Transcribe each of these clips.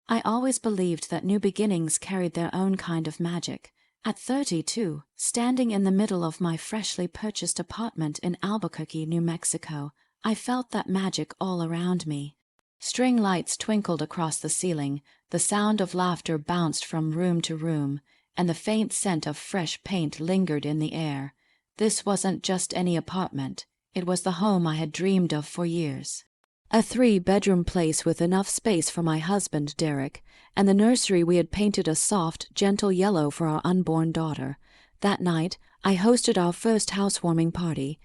I always believed that new beginnings carried their own kind of magic. At 32, standing in the middle of my freshly purchased apartment in Albuquerque, New Mexico, I felt that magic all around me. String lights twinkled across the ceiling, the sound of laughter bounced from room to room, and the faint scent of fresh paint lingered in the air. This wasn't just any apartment. It was the home I had dreamed of for years. A 3-bedroom place with enough space for my husband, Derek, and the nursery we had painted a soft, gentle yellow for our unborn daughter. That night, I hosted our first housewarming party.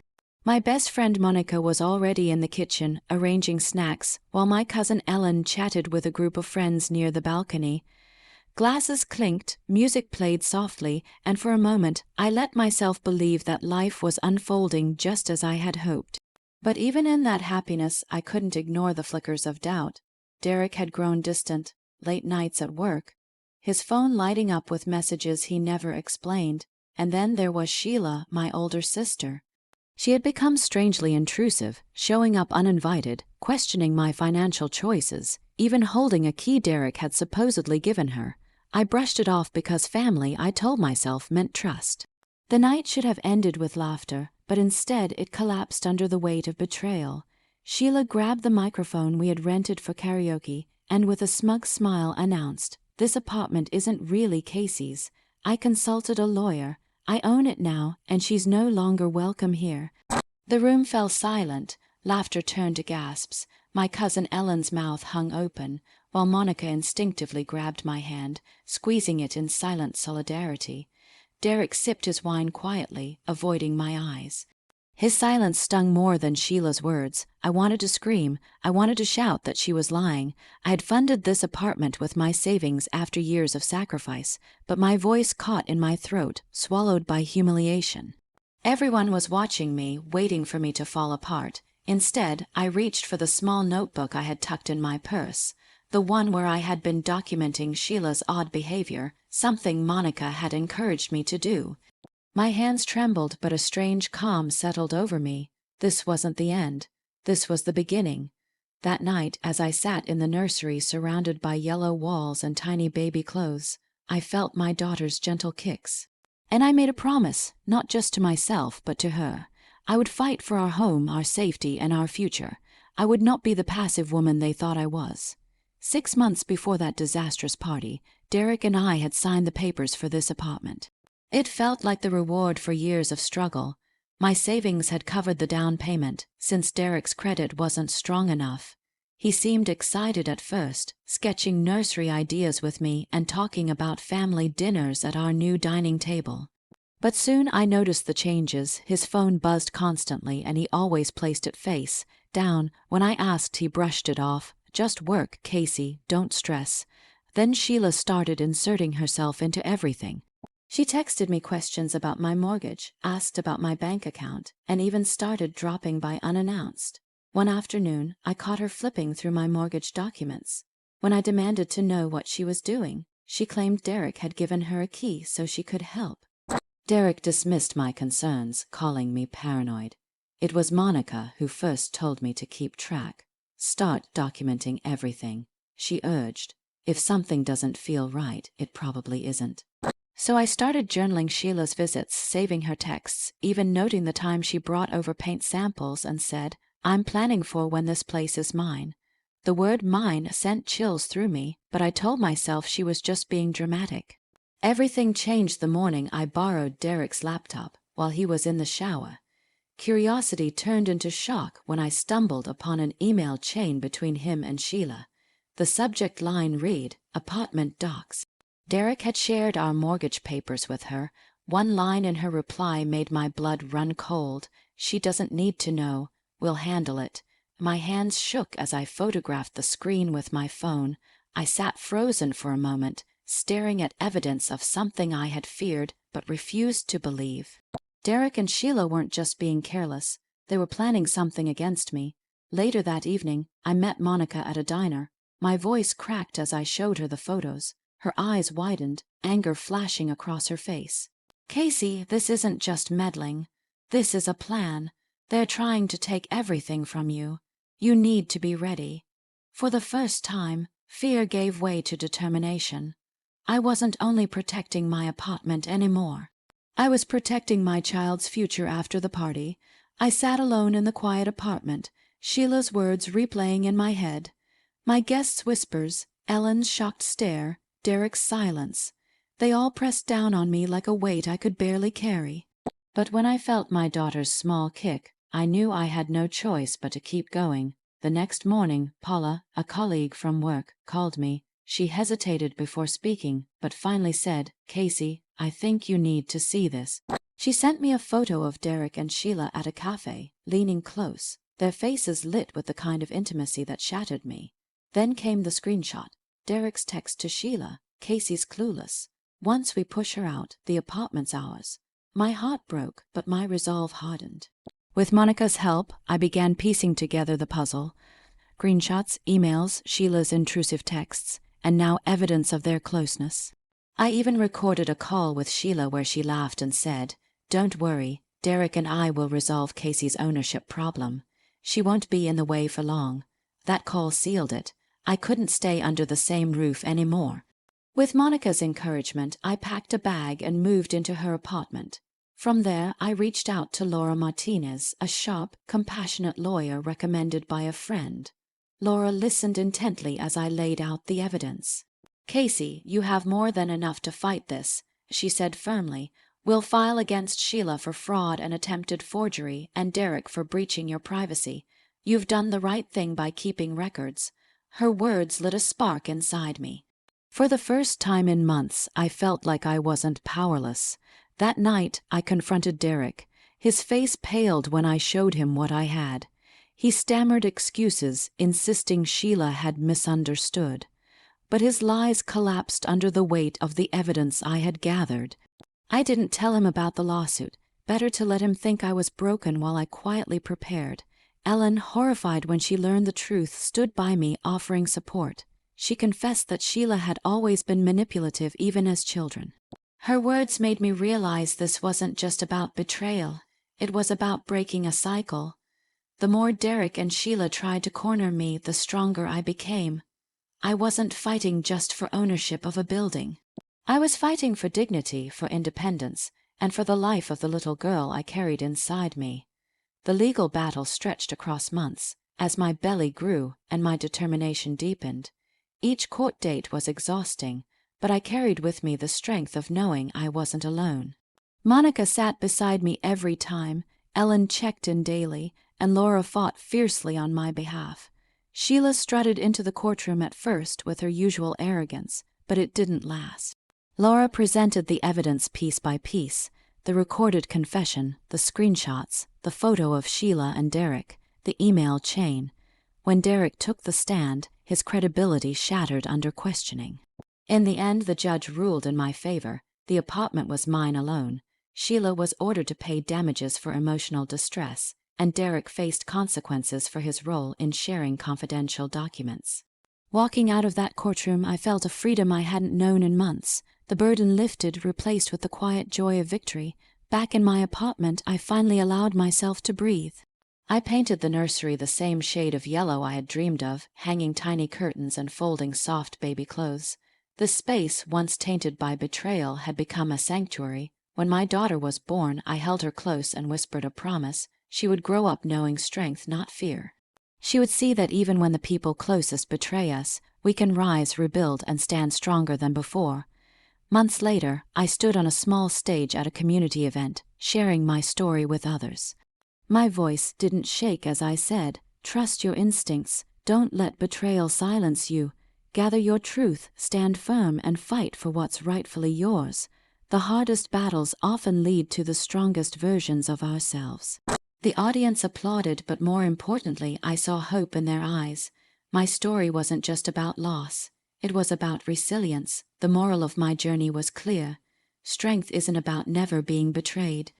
My best friend Monica was already in the kitchen, arranging snacks, while my cousin Ellen chatted with a group of friends near the balcony. Glasses clinked, music played softly, and for a moment I let myself believe that life was unfolding just as I had hoped. But even in that happiness, I couldn't ignore the flickers of doubt. Derek had grown distant, late nights at work, his phone lighting up with messages he never explained, and then there was Sheila, my older sister. She had become strangely intrusive, showing up uninvited, questioning my financial choices, even holding a key Derek had supposedly given her. I brushed it off because family, I told myself, meant trust. The night should have ended with laughter, but instead it collapsed under the weight of betrayal. Sheila grabbed the microphone we had rented for karaoke and with a smug smile announced, "This apartment isn't really Casey's. I consulted a lawyer. I own it now, and she's no longer welcome here." The room fell silent. Laughter turned to gasps. My cousin Ellen's mouth hung open, while Monica instinctively grabbed my hand, squeezing it in silent solidarity. Derek sipped his wine quietly, avoiding my eyes. His silence stung more than Sheila's words. I wanted to scream. I wanted to shout that she was lying. I had funded this apartment with my savings after years of sacrifice, but my voice caught in my throat, swallowed by humiliation. Everyone was watching me, waiting for me to fall apart. Instead, I reached for the small notebook I had tucked in my purse, the one where I had been documenting Sheila's odd behavior, something Monica had encouraged me to do. My hands trembled, but a strange calm settled over me. This wasn't the end. This was the beginning. That night, as I sat in the nursery surrounded by yellow walls and tiny baby clothes, I felt my daughter's gentle kicks. And I made a promise, not just to myself, but to her. I would fight for our home, our safety, and our future. I would not be the passive woman they thought I was. 6 months before that disastrous party, Derek and I had signed the papers for this apartment. It felt like the reward for years of struggle. My savings had covered the down payment, since Derek's credit wasn't strong enough. He seemed excited at first, sketching nursery ideas with me and talking about family dinners at our new dining table. But soon I noticed the changes. His phone buzzed constantly, and he always placed it face down. When I asked, he brushed it off. "Just work, Casey, don't stress." Then Sheila started inserting herself into everything. She texted me questions about my mortgage, asked about my bank account, and even started dropping by unannounced. One afternoon, I caught her flipping through my mortgage documents. When I demanded to know what she was doing, she claimed Derek had given her a key so she could help. Derek dismissed my concerns, calling me paranoid. It was Monica who first told me to keep track. "Start documenting everything," she urged. "If something doesn't feel right, it probably isn't." So I started journaling Sheila's visits, saving her texts, even noting the time she brought over paint samples and said, "I'm planning for when this place is mine." The word "mine" sent chills through me, but I told myself she was just being dramatic. Everything changed the morning I borrowed Derek's laptop while he was in the shower. Curiosity turned into shock when I stumbled upon an email chain between him and Sheila. The subject line read, "Apartment Docs." Derek had shared our mortgage papers with her. One line in her reply made my blood run cold. "She doesn't need to know. We'll handle it." My hands shook as I photographed the screen with my phone. I sat frozen for a moment, staring at evidence of something I had feared but refused to believe. Derek and Sheila weren't just being careless. They were planning something against me. Later that evening, I met Monica at a diner. My voice cracked as I showed her the photos. Her eyes widened, anger flashing across her face. "Casey, this isn't just meddling. This is a plan. They're trying to take everything from you. You need to be ready." For the first time, Fear gave way to determination. I wasn't only protecting my apartment anymore. I was protecting my child's future after the party. I sat alone in the quiet apartment, Sheila's words replaying in my head. My guests' whispers, Ellen's shocked stare, Derek's silence. They all pressed down on me like a weight I could barely carry. But when I felt my daughter's small kick, I knew I had no choice but to keep going. The next morning, Paula, a colleague from work, called me. She hesitated before speaking, but finally said, "Casey, I think you need to see this." She sent me a photo of Derek and Sheila at a cafe, leaning close, their faces lit with the kind of intimacy that shattered me. Then came the screenshot. Derek's text to Sheila, "Casey's clueless. Once we push her out, the apartment's ours." My heart broke, but my resolve hardened. With Monica's help, I began piecing together the puzzle. Screenshots, emails, Sheila's intrusive texts, and now evidence of their closeness. I even recorded a call with Sheila where she laughed and said, "Don't worry, Derek and I will resolve Casey's ownership problem. She won't be in the way for long." That call sealed it. I couldn't stay under the same roof anymore. With Monica's encouragement, I packed a bag and moved into her apartment. From there, I reached out to Laura Martinez, a sharp, compassionate lawyer recommended by a friend. Laura listened intently as I laid out the evidence. "Casey, you have more than enough to fight this," she said firmly. "We'll file against Sheila for fraud and attempted forgery, and Derek for breaching your privacy. You've done the right thing by keeping records." Her words lit a spark inside me. For the first time in months, I felt like I wasn't powerless. That night, I confronted Derek. His face paled when I showed him what I had. He stammered excuses, insisting Sheila had misunderstood. But his lies collapsed under the weight of the evidence I had gathered. I didn't tell him about the lawsuit. Better to let him think I was broken while I quietly prepared. Ellen, horrified when she learned the truth, stood by me offering support. She confessed that Sheila had always been manipulative even as children. Her words made me realize this wasn't just about betrayal. It was about breaking a cycle. The more Derek and Sheila tried to corner me, the stronger I became. I wasn't fighting just for ownership of a building. I was fighting for dignity, for independence, and for the life of the little girl I carried inside me. The legal battle stretched across months, as my belly grew and my determination deepened. Each court date was exhausting, but I carried with me the strength of knowing I wasn't alone. Monica sat beside me every time, Ellen checked in daily, and Laura fought fiercely on my behalf. Sheila strutted into the courtroom at first with her usual arrogance, but it didn't last. Laura presented the evidence piece by piece, the recorded confession, the screenshots, the photo of Sheila and Derek, the email chain. When Derek took the stand, his credibility shattered under questioning. In the end, the judge ruled in my favor. The apartment was mine alone. Sheila was ordered to pay damages for emotional distress, and Derek faced consequences for his role in sharing confidential documents. Walking out of that courtroom, I felt a freedom I hadn't known in months. The burden lifted, replaced with the quiet joy of victory. Back in my apartment, I finally allowed myself to breathe. I painted the nursery the same shade of yellow I had dreamed of, hanging tiny curtains and folding soft baby clothes. The space, once tainted by betrayal, had become a sanctuary. When my daughter was born, I held her close and whispered a promise. She would grow up knowing strength, not fear. She would see that even when the people closest betray us, we can rise, rebuild, and stand stronger than before. Months later, I stood on a small stage at a community event, sharing my story with others. My voice didn't shake as I said, "Trust your instincts. Don't let betrayal silence you. Gather your truth, stand firm, and fight for what's rightfully yours. The hardest battles often lead to the strongest versions of ourselves." The audience applauded, but more importantly, I saw hope in their eyes. My story wasn't just about loss. It was about resilience. The moral of my journey was clear. Strength isn't about never being betrayed.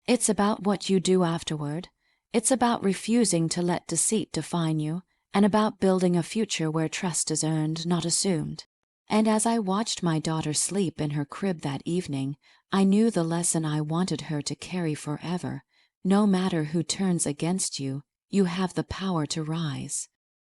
It's about what you do afterward. It's about refusing to let deceit define you, and about building a future where trust is earned, not assumed. And as I watched my daughter sleep in her crib that evening, I knew the lesson I wanted her to carry forever. No matter who turns against you, you have the power to rise.